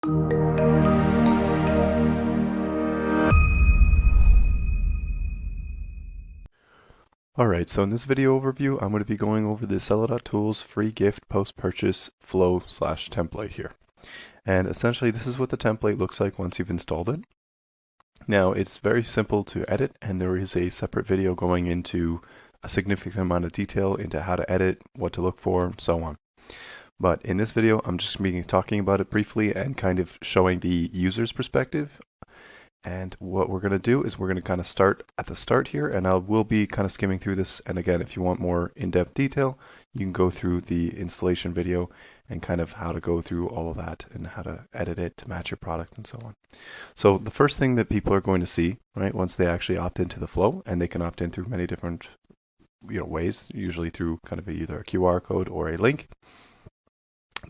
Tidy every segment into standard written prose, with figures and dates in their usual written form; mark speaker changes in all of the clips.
Speaker 1: Alright, so in this video overview, I'm going to be going over the Seller.Tools Free Gift post-purchase flow/template here. And essentially, this is what the template looks like once you've installed it. Now, it's very simple to edit, and there is a separate video going into a significant amount of detail into how to edit, what to look for, and so on. But in this video, I'm just going to be talking about it briefly and kind of showing the user's perspective. And what we're going to do is we're going to kind of start at the start here, and I will be kind of skimming through this. And again, if you want more in-depth detail, you can go through the installation video and kind of how to go through all of that and how to edit it to match your product and so on. So the first thing that people are going to see, right, once they actually opt into the flow, and they can opt in through many different ways, usually through kind of either a QR code or a link.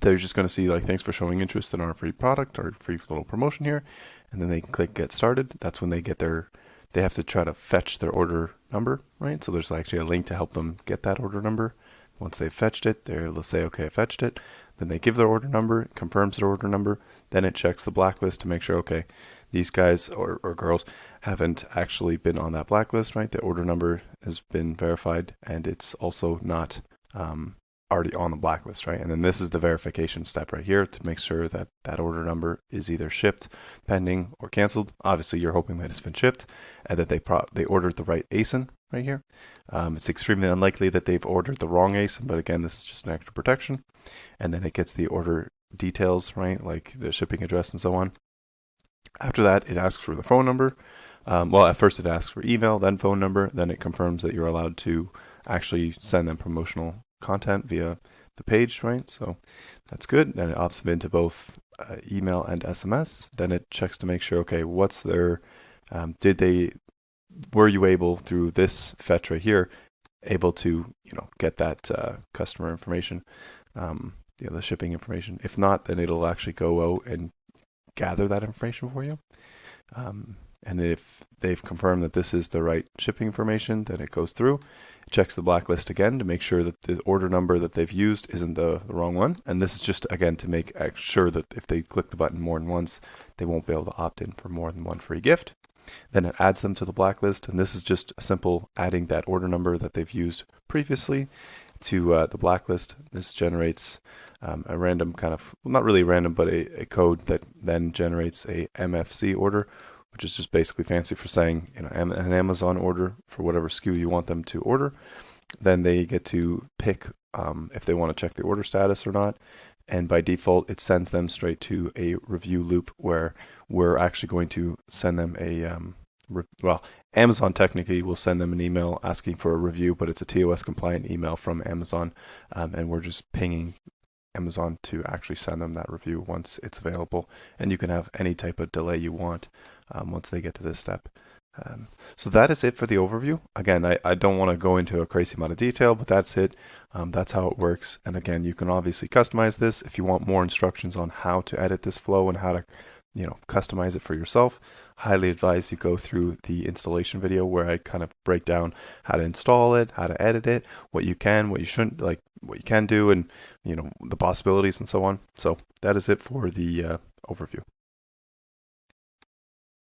Speaker 1: They're just going to see like, thanks for showing interest in our free product or free little promotion here. And then they can click get started. That's when they get they have to try to fetch their order number, right? So there's actually a link to help them get that order number. Once they've fetched it, they'll say, okay, I fetched it. Then they give their order number, it confirms their order number. Then it checks the blacklist to make sure, okay, these guys or girls haven't actually been on that blacklist, right? The order number has been verified and it's also not already on the blacklist, right? And then this is the verification step right here to make sure that that order number is either shipped, pending, or canceled. Obviously, you're hoping that it's been shipped and that they ordered the right ASIN right here. It's extremely unlikely that they've ordered the wrong ASIN, but again, this is just an extra protection. And then it gets the order details, right? Like the shipping address and so on. After that, it asks for the phone number. Well, at first it asks for email, then phone number, then it confirms that you're allowed to actually send them promotional content via the page, right? So that's good. Then it opts them into both email and SMS. Then it checks to make sure, okay, what's their, were you able through this fetch right here, able to, get that customer information, the shipping information. If not, then it'll actually go out and gather that information for you. And if they've confirmed that this is the right shipping information, then it goes through, checks the blacklist again to make sure that the order number that they've used isn't the wrong one. And this is just, again, to make sure that if they click the button more than once, they won't be able to opt in for more than one free gift. Then it adds them to the blacklist. And this is just a simple adding that order number that they've used previously to the blacklist. This generates a random kind of, well, not really random, but a code that then generates a MFC order, which is just basically fancy for saying, an Amazon order for whatever SKU you want them to order. Then they get to pick if they want to check the order status or not. And by default, it sends them straight to a review loop where we're actually going to send them Amazon technically will send them an email asking for a review, but it's a TOS compliant email from Amazon. And we're just pinging Amazon to actually send them that review once it's available. And you can have any type of delay you want once they get to this step. So that is it for the overview. Again, I don't want to go into a crazy amount of detail, but that's it. That's how it works. And again, you can obviously customize this. If you want more instructions on how to edit this flow and how to customize it for yourself, highly advise you go through the installation video where I kind of break down how to install it, how to edit it, what you can, what you shouldn't, like what you can do, and the possibilities and so on. So that is it for the overview.